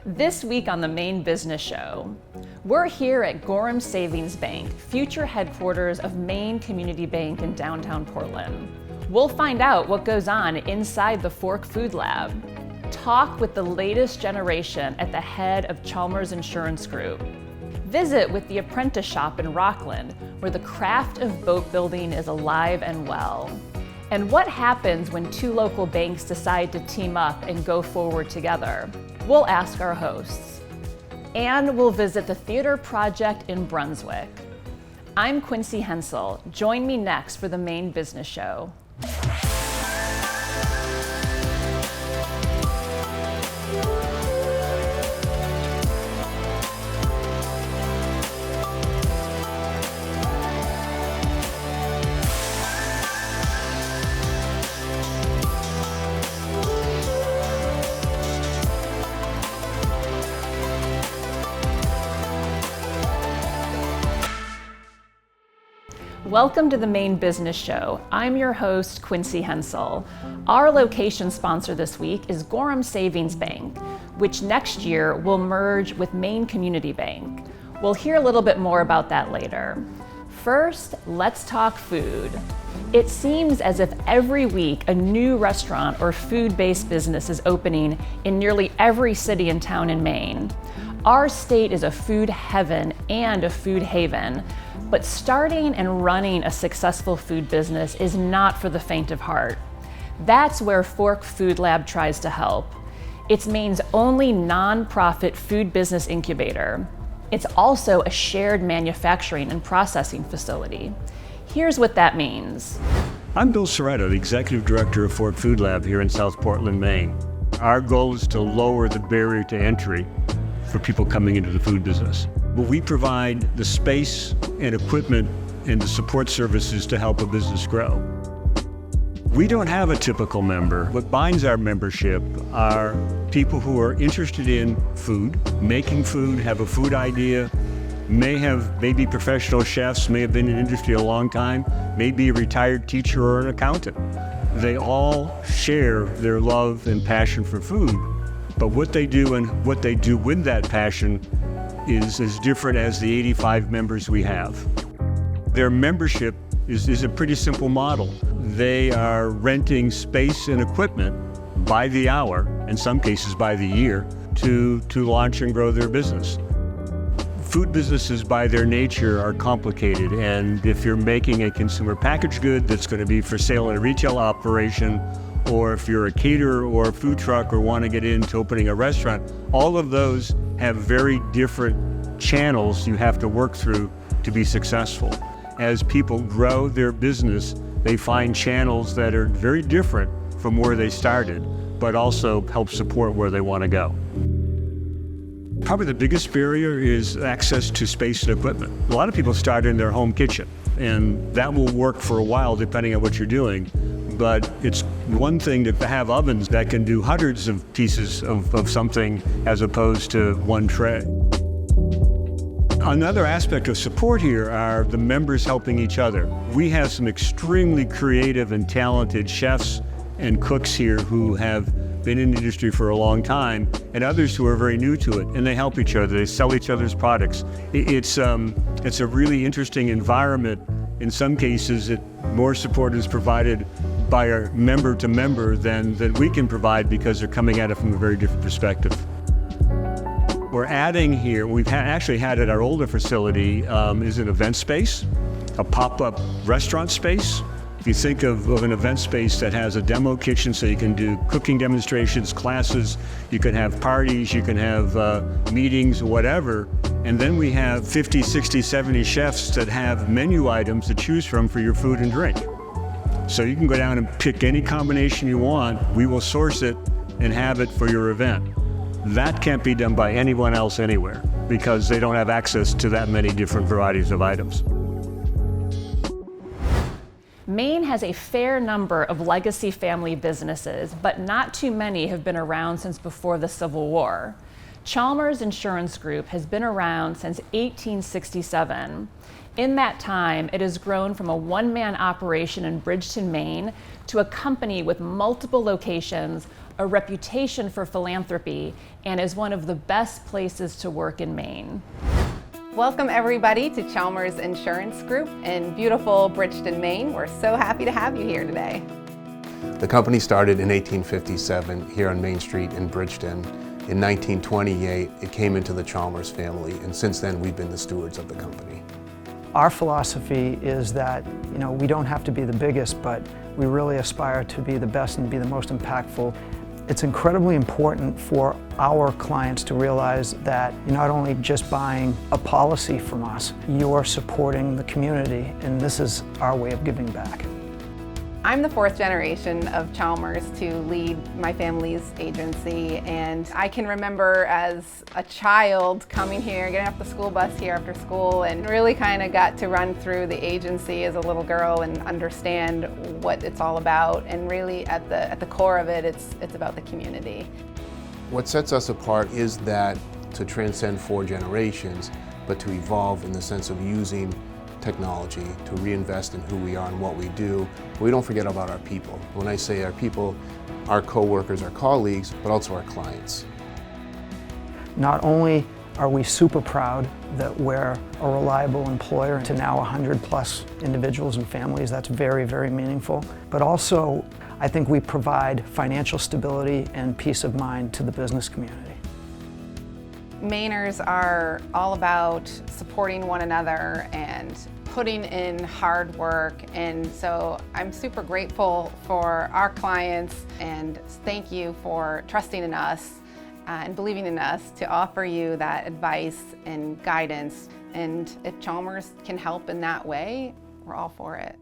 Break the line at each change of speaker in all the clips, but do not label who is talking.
This week on the Maine Business Show, we're here at Gorham Savings Bank, future headquarters of Maine Community Bank in downtown Portland. We'll find out what goes on inside the Fork Food Lab, talk with the latest generation at the head of Chalmers Insurance Group, visit with the Apprentice Shop in Rockland, where the craft of boat building is alive and well. And what happens when two local banks decide to team up and go forward together? We'll ask our hosts. And we'll visit the Theater Project in Brunswick. I'm Quincy Hensel. Join me next for the Maine Business Show. Welcome to the Maine Business Show. I'm your host, Quincy Hensel. Our location sponsor this week is Gorham Savings Bank, which next year will merge with Maine Community Bank. We'll hear a little bit more about that later. First, let's talk food. It seems as if every week a new restaurant or food-based business is opening in nearly every city and town in Maine. Our state is a food heaven and a food haven, but starting and running a successful food business is not for the faint of heart. That's where Fork Food Lab tries to help. It's Maine's only nonprofit food business incubator. It's also a shared manufacturing and processing facility. Here's what that means.
I'm Bill Soretto, the Executive Director of Fork Food Lab here in South Portland, Maine. Our goal is to lower the barrier to entry for people coming into the food business. But we provide the space and equipment and the support services to help a business grow. We don't have a typical member. What binds our membership are people who are interested in food, making food, have a food idea, may be professional chefs, may have been in the industry a long time, may be a retired teacher or an accountant. They all share their love and passion for food, but what they do and what they do with that passion is as different as the 85 members we have. Their membership is a pretty simple model. They are renting space and equipment by the hour, in some cases by the year, to launch and grow their business. Food businesses by their nature are complicated, and if you're making a consumer packaged good that's going to be for sale in a retail operation, or if you're a caterer or a food truck or want to get into opening a restaurant, all of those have very different channels you have to work through to be successful. As people grow their business, they find channels that are very different from where they started, but also help support where they want to go. Probably the biggest barrier is access to space and equipment. A lot of people start in their home kitchen, and that will work for a while depending on what you're doing. But it's one thing to have ovens that can do hundreds of pieces of something as opposed to one tray. Another aspect of support here are the members helping each other. We have some extremely creative and talented chefs and cooks here who have been in the industry for a long time, and others who are very new to it, and they help each other. They sell each other's products. It's a really interesting environment. In some cases, more support is provided by our member to member than we can provide because they're coming at it from a very different perspective. We're adding here, we've actually had at our older facility, is an event space, a pop-up restaurant space. If you think of an event space that has a demo kitchen so you can do cooking demonstrations, classes, you can have parties, you can have meetings, whatever. And then we have 50, 60, 70 chefs that have menu items to choose from for your food and drink. So you can go down and pick any combination you want. We will source it and have it for your event. That can't be done by anyone else anywhere because they don't have access to that many different varieties of items.
Maine has a fair number of legacy family businesses, but not too many have been around since before the Civil War. Chalmers Insurance Group has been around since 1867. In that time, it has grown from a one-man operation in Bridgeton, Maine, to a company with multiple locations a reputation for philanthropy, and is one of the best places to work in Maine.
Welcome everybody to Chalmers Insurance Group in beautiful Bridgeton, Maine. We're so happy to have you here today.
The company started in 1857 here on Main Street in Bridgeton. In 1928, it came into the Chalmers family, and since then we've been the stewards of the company.
Our philosophy is that, we don't have to be the biggest, but we really aspire to be the best and be the most impactful. It's incredibly important for our clients to realize that you're not only just buying a policy from us, you're supporting the community, and this is our way of giving back.
I'm the fourth generation of Chalmers to lead my family's agency, and I can remember as a child coming here, getting off the school bus here after school, and really kind of got to run through the agency as a little girl and understand what it's all about. And really at the core of it, it's about the community.
What sets us apart is that to transcend 4 generations, but to evolve in the sense of using technology to reinvest in who we are and what we do. We don't forget about our people. When I say our people, our co-workers, our colleagues, but also our clients.
Not only are we super proud that we're a reliable employer to now 100+ individuals and families, that's very, very meaningful, but also I think we provide financial stability and peace of mind to the business community.
Mainers are all about supporting one another and putting in hard work, and so I'm super grateful for our clients, and thank you for trusting in us and believing in us to offer you that advice and guidance. And if Chalmers can help in that way, we're all for it.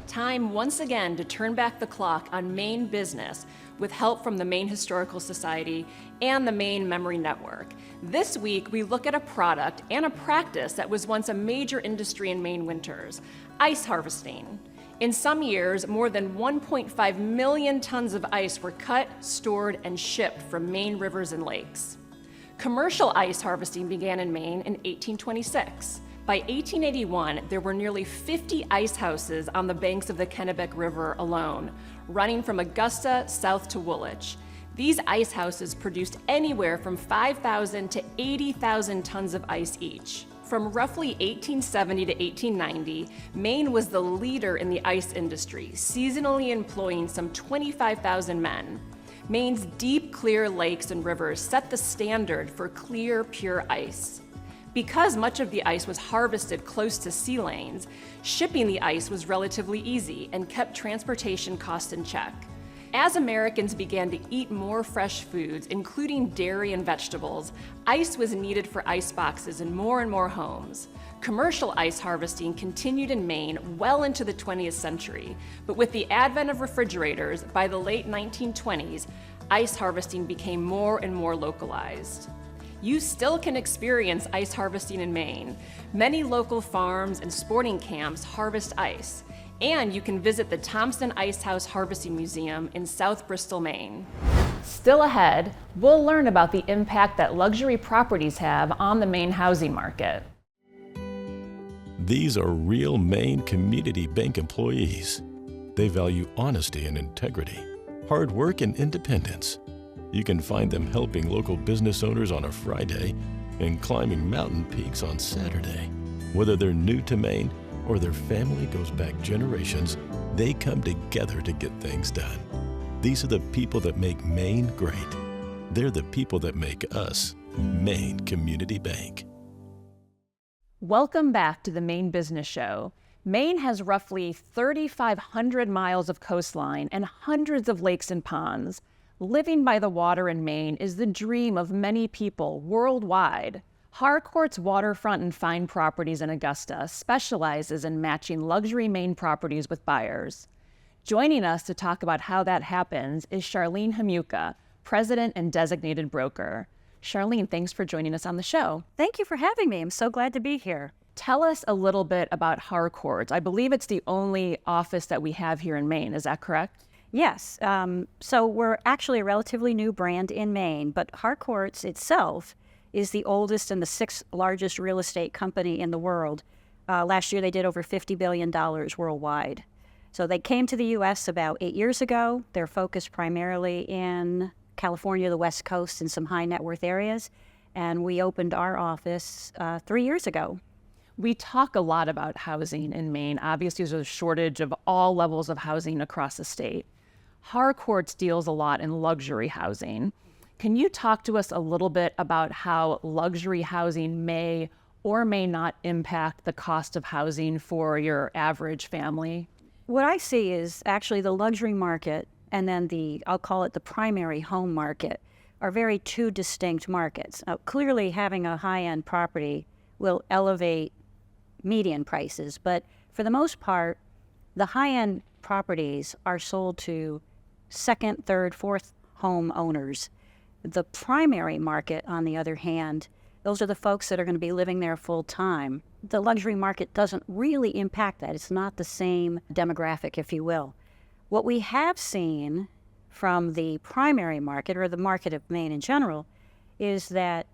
Time once again to turn back the clock on Maine business with help from the Maine Historical Society and the Maine Memory Network. This week, we look at a product and a practice that was once a major industry in Maine winters: ice harvesting. In some years, more than 1.5 million tons of ice were cut, stored, and shipped from Maine rivers and lakes. Commercial ice harvesting began in Maine in 1826. By 1881, there were nearly 50 ice houses on the banks of the Kennebec River alone, running from Augusta south to Woolwich. These ice houses produced anywhere from 5,000 to 80,000 tons of ice each. From roughly 1870 to 1890, Maine was the leader in the ice industry, seasonally employing some 25,000 men. Maine's deep, clear lakes and rivers set the standard for clear, pure ice. Because much of the ice was harvested close to sea lanes, shipping the ice was relatively easy and kept transportation costs in check. As Americans began to eat more fresh foods, including dairy and vegetables, ice was needed for ice boxes in more and more homes. Commercial ice harvesting continued in Maine well into the 20th century, but with the advent of refrigerators, by the late 1920s, ice harvesting became more and more localized. You still can experience ice harvesting in Maine. Many local farms and sporting camps harvest ice, and you can visit the Thompson Ice House Harvesting Museum in South Bristol, Maine. Still ahead, we'll learn about the impact that luxury properties have on the Maine housing market.
These are real Maine Community Bank employees. They value honesty and integrity, hard work and independence. You can find them helping local business owners on a Friday and climbing mountain peaks on Saturday. Whether they're new to Maine or their family goes back generations, they come together to get things done. These are the people that make Maine great. They're the people that make us Maine Community Bank.
Welcome back to the Maine Business Show. Maine has roughly 3,500 miles of coastline and hundreds of lakes and ponds. Living by the water in Maine is the dream of many people worldwide. Harcourt's Waterfront and Fine Properties in Augusta specializes in matching luxury Maine properties with buyers. Joining us to talk about how that happens is Charlene Hamuka, President and Designated Broker. Charlene, thanks for joining us on the show.
Thank you for having me. I'm so glad to be here.
Tell us a little bit about Harcourt's. I believe it's the only office that we have here in Maine. Is that correct?
Yes. So we're actually a relatively new brand in Maine, but Harcourt's itself is the oldest and the 6th largest real estate company in the world. Last year they did over $50 billion worldwide. So they came to the U.S. about 8 years ago. They're focused primarily in California, the West Coast, and some high net worth areas. And we opened our office 3 years ago.
We talk a lot about housing in Maine. Obviously, there's a shortage of all levels of housing across the state. Harcourts deals a lot in luxury housing. Can you talk to us a little bit about how luxury housing may or may not impact the cost of housing for your average family?
What I see is actually the luxury market and then I'll call it the primary home market, are very two distinct markets. Now, clearly having a high-end property will elevate median prices, but for the most part, the high-end properties are sold to second, third, fourth home owners. The primary market, on the other hand, those are the folks that are going to be living there full time. The luxury market doesn't really impact that. It's not the same demographic, if you will. What we have seen from the primary market, or the market of Maine in general, is that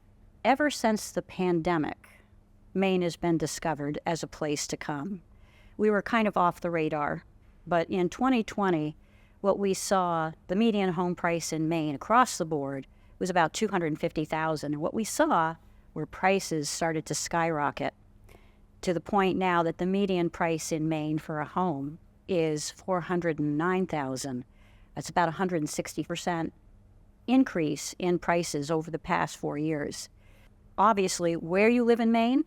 ever since the pandemic, Maine has been discovered as a place to come. We were kind of off the radar, but in 2020, what we saw, the median home price in Maine across the board was about $250,000. And what we saw were prices started to skyrocket to the point now that the median price in Maine for a home is $409,000. That's about 160% increase in prices over the past 4 years. Obviously, where you live in Maine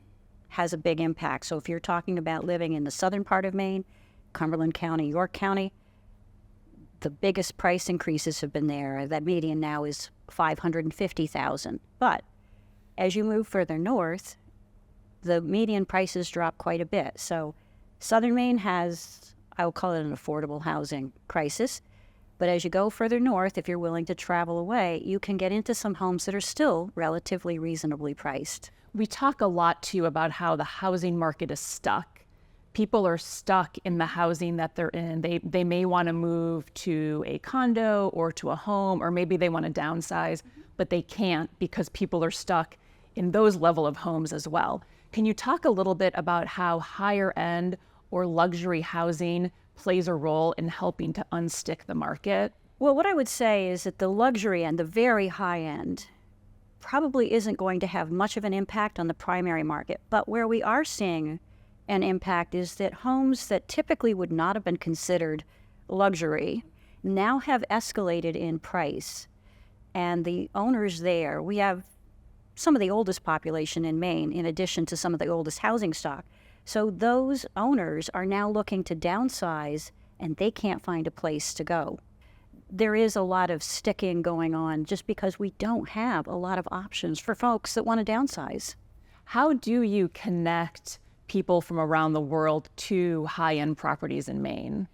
has a big impact. So if you're talking about living in the southern part of Maine, Cumberland County, York County, the biggest price increases have been there. That median now is $550,000. But as you move further north, the median prices drop quite a bit. So southern Maine has, I will call it an affordable housing crisis. But as you go further north, if you're willing to travel away, you can get into some homes that are still relatively reasonably priced.
We talk a lot, too, about how the housing market is stuck. People are stuck in the housing that they're in. They may want to move to a condo or to a home, or maybe they want to downsize, but they can't because people are stuck in those level of homes as well. Can you talk a little bit about how higher end or luxury housing plays a role in helping to unstick the market?
Well, what I would say is that the luxury and the very high end probably isn't going to have much of an impact on the primary market. But where we are seeing an impact is that homes that typically would not have been considered luxury now have escalated in price. And the owners there, we have some of the oldest population in Maine, in addition to some of the oldest housing stock. So those owners are now looking to downsize, and they can't find a place to go. There is a lot of sticking going on just because we don't have a lot of options for folks that want to downsize.
How do you connect people from around the world to high-end properties in Maine?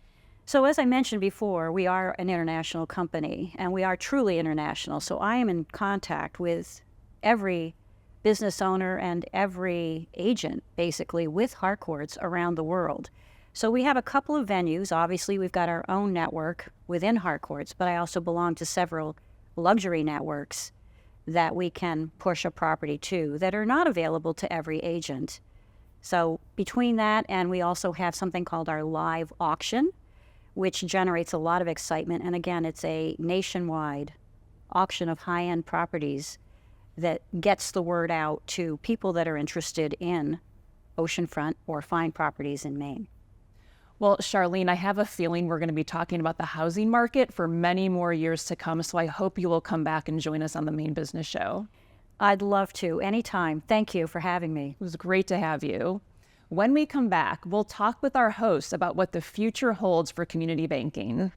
So as I mentioned before, we are an international company, and we are truly international. So I am in contact with every business owner and every agent, basically, with Harcourts around the world. So we have a couple of venues. Obviously, we've got our own network within Harcourts, but I also belong to several luxury networks that we can push a property to that are not available to every agent. So between that, and we also have something called our live auction, which generates a lot of excitement. And again, it's a nationwide auction of high-end properties that gets the word out to people that are interested in oceanfront or fine properties in Maine.
Well, Charlene, I have a feeling we're going to be talking about the housing market for many more years to come, so I hope you will come back and join us on the Maine Business Show.
I'd love to, anytime. Thank you for having me.
It was great to have you. When we come back, we'll talk with our hosts about what the future holds for community banking.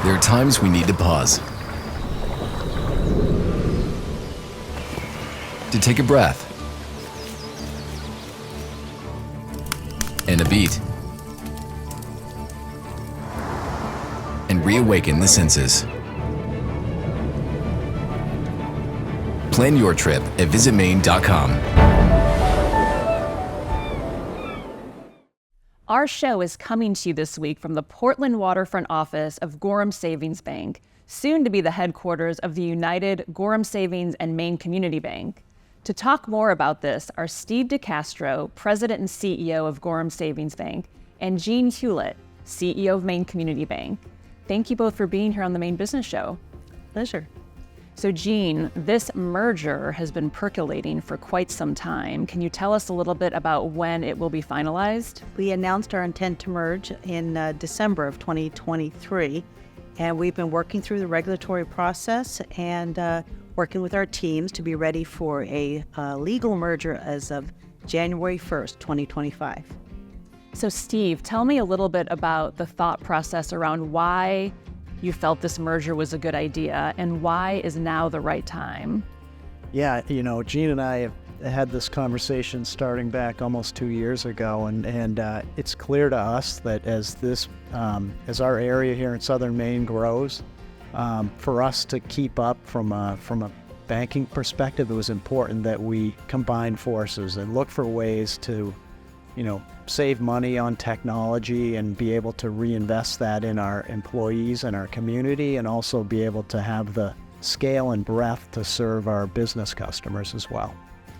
There are times we need to pause, to take a breath, and a beat, and reawaken the senses. Plan your trip at visitmaine.com.
Our show is coming to you this week from the Portland waterfront office of Gorham Savings Bank, soon to be the headquarters of the United Gorham Savings and Maine Community Bank. To talk more about this are Steve DeCastro, President and CEO of Gorham Savings Bank, and Jean Hewlett, CEO of Maine Community Bank. Thank you both for being here on the Maine Business Show.
Pleasure.
So Jean, this merger has been percolating for quite some time. Can you tell us a little bit about when it will be finalized?
We announced our intent to merge in December of 2023, and we've been working through the regulatory process and working with our teams to be ready for a legal merger as of January 1st, 2025.
So Steve, tell me a little bit about the thought process around why you felt this merger was a good idea and why is now the right time?
Yeah, Jean and I have had this conversation starting back almost 2 years ago, and it's clear to us that as our area here in southern Maine grows, for us to keep up from a banking perspective, it was important that we combine forces and look for ways to, save money on technology and be able to reinvest that in our employees and our community, and also be able to have the scale and breadth to serve our business customers as well.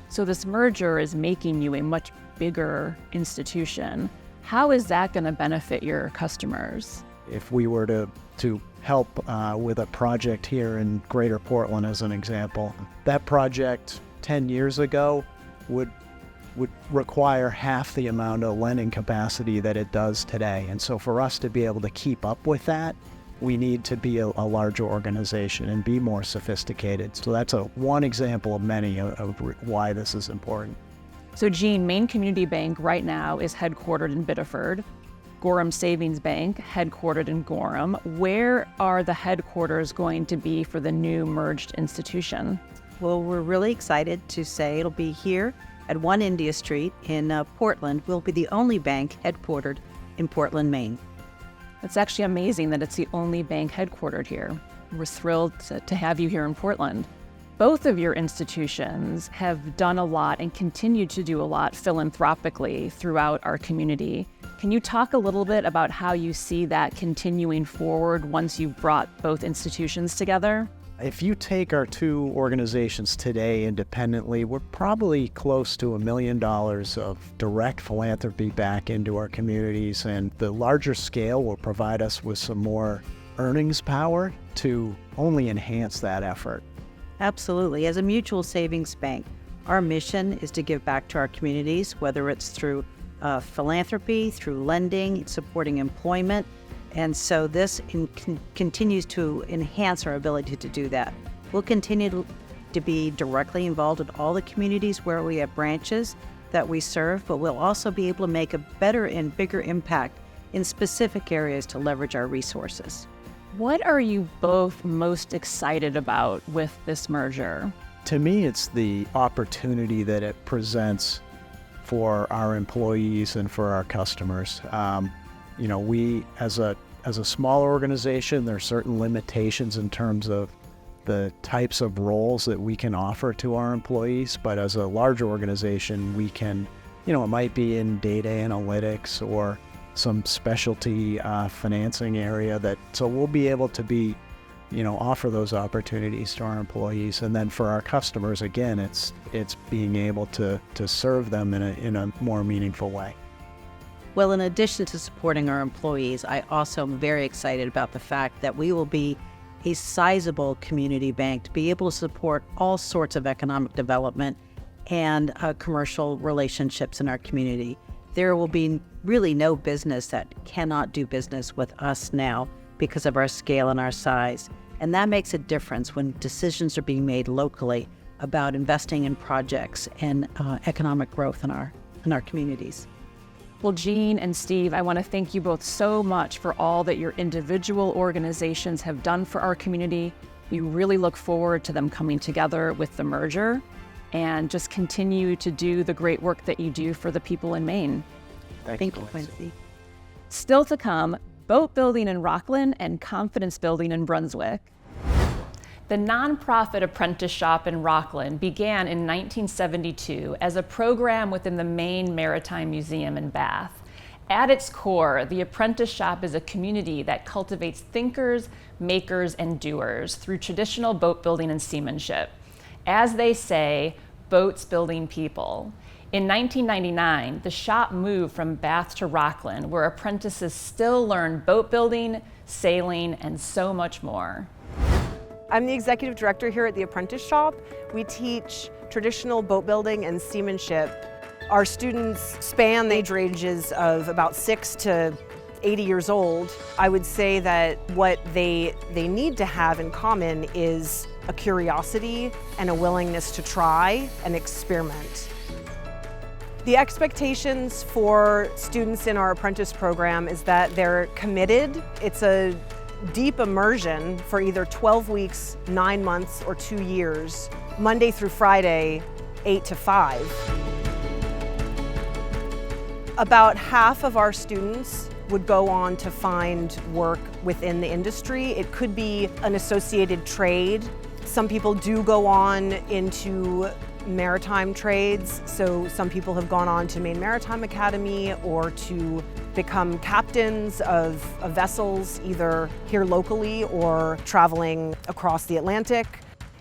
So this merger is making you a much bigger institution. How is that going to benefit your customers?
If we were to help with a project here in Greater Portland, as an example, that project 10 years ago would require half the amount of lending capacity that it does today. And so for us to be able to keep up with that, we need to be a larger organization and be more sophisticated. So that's one example of many of why this is important.
So Jean, Maine Community Bank right now is headquartered in Biddeford. Gorham Savings Bank, headquartered in Gorham. Where are the headquarters going to be for the new merged institution?
Well, we're really excited to say it'll be here at 1 India Street in Portland. We'll be the only bank headquartered in Portland, Maine.
It's actually amazing that it's the only bank headquartered here. We're thrilled to have you here in Portland. Both of your institutions have done a lot and continue to do a lot philanthropically throughout our community. Can you talk a little bit about how you see that continuing forward once you've brought both institutions together?
If you take our two organizations today independently, we're probably close to $1 million of direct philanthropy back into our communities, and the larger scale will provide us with some more earnings power to only enhance that effort.
Absolutely. As a mutual savings bank, our mission is to give back to our communities, whether it's through philanthropy, through lending, supporting employment. And so this continues to enhance our ability to do that. We'll continue to be directly involved in all the communities where we have branches that we serve, but we'll also be able to make a better and bigger impact in specific areas to leverage our resources.
What are you both most excited about with this merger?
To me, it's the opportunity that it presents for our employees and for our customers. We, as a small organization, there are certain limitations in terms of the types of roles that we can offer to our employees, but as a larger organization, we can, it might be in data analytics or some specialty financing area so we'll be able to offer those opportunities to our employees. And then for our customers, again, it's being able to serve them in a more meaningful way.
Well, in addition to supporting our employees, I also am very excited about the fact that we will be a sizable community bank to be able to support all sorts of economic development and commercial relationships in our community. There will be really no business that cannot do business with us now because of our scale and our size. And that makes a difference when decisions are being made locally about investing in projects and economic growth in our communities.
Well, Jean and Steve, I want to thank you both so much for all that your individual organizations have done for our community. We really look forward to them coming together with the merger and just continue to do the great work that you do for the people in Maine.
Thank you, Quincy.
Still to come, boat building in Rockland and confidence building in Brunswick. The nonprofit Apprentice Shop in Rockland began in 1972 as a program within the Maine Maritime Museum in Bath. At its core, the Apprentice Shop is a community that cultivates thinkers, makers, and doers through traditional boat building and seamanship. As they say, boats building people. In 1999, the shop moved from Bath to Rockland, where apprentices still learn boat building, sailing, and so much more.
I'm the executive director here at the Apprentice Shop. We teach traditional boat building and seamanship. Our students span the age ranges of about 6 to 80 years old. I would say that what they need to have in common is a curiosity and a willingness to try and experiment. The expectations for students in our apprentice program is that they're committed. It's a deep immersion for either 12 weeks, 9 months, or 2 years, Monday through Friday, 8 to 5. About half of our students would go on to find work within the industry. It could be an associated trade. Some people do go on into maritime trades, so some people have gone on to Maine Maritime Academy or to become captains of vessels, either here locally or traveling across the Atlantic.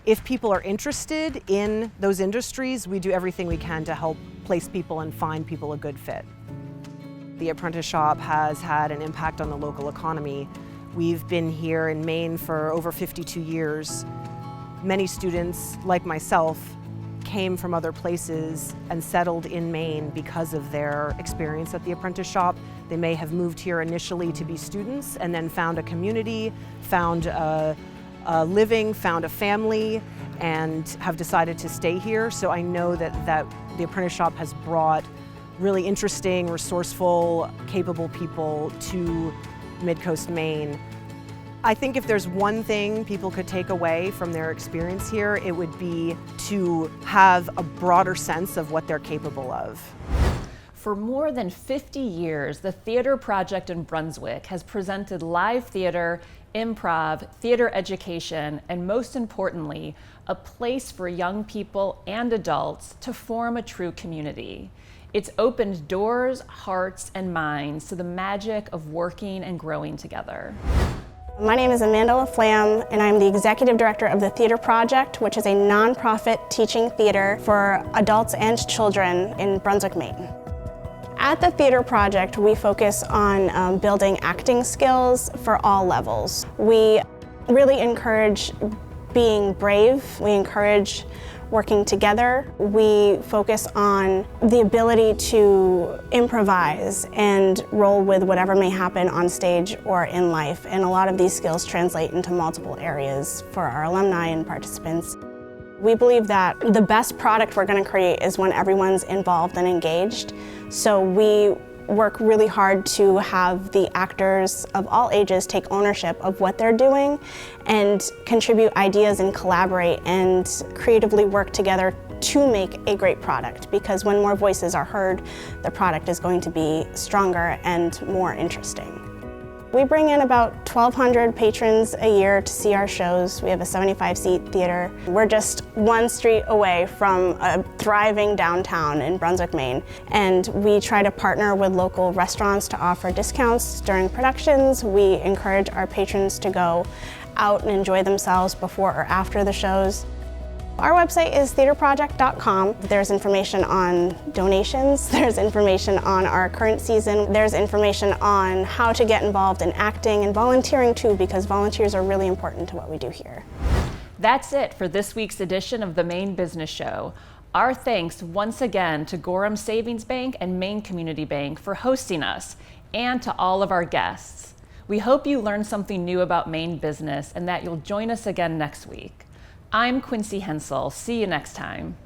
If people are interested in those industries, we do everything we can to help place people and find people a good fit. The Apprentice Shop has had an impact on the local economy. We've been here in Maine for over 52 years. Many students, like myself, came from other places and settled in Maine because of their experience at the Apprentice Shop. They may have moved here initially to be students and then found a community, found a living, found a family, and have decided to stay here. So I know that the Apprentice Shop has brought really interesting, resourceful, capable people to Mid-Coast Maine. I think if there's one thing people could take away from their experience here, it would be to have a broader sense of what they're capable of.
For more than 50 years, the Theater Project in Brunswick has presented live theater, improv, theater education, and most importantly, a place for young people and adults to form a true community. It's opened doors, hearts, and minds to the magic of working and growing together.
My name is Amanda LaFlamme, and I'm the Executive Director of the Theater Project, which is a nonprofit teaching theater for adults and children in Brunswick, Maine. At the Theater Project, we focus on building acting skills for all levels. We really encourage being brave. We encourage working together. We focus on the ability to improvise and roll with whatever may happen on stage or in life. And a lot of these skills translate into multiple areas for our alumni and participants. We believe that the best product we're going to create is when everyone's involved and engaged. So we work really hard to have the actors of all ages take ownership of what they're doing and contribute ideas and collaborate and creatively work together to make a great product, because when more voices are heard, the product is going to be stronger and more interesting. We bring in about 1,200 patrons a year to see our shows. We have a 75-seat theater. We're just one street away from a thriving downtown in Brunswick, Maine. And we try to partner with local restaurants to offer discounts during productions. We encourage our patrons to go out and enjoy themselves before or after the shows. Our website is theaterproject.com. There's information on donations, there's information on our current season, there's information on how to get involved in acting and volunteering too, because volunteers are really important to what we do here.
That's it for this week's edition of the Maine Business Show. Our thanks once again to Gorham Savings Bank and Maine Community Bank for hosting us, and to all of our guests. We hope you learned something new about Maine business and that you'll join us again next week. I'm Quincy Hensel. See you next time.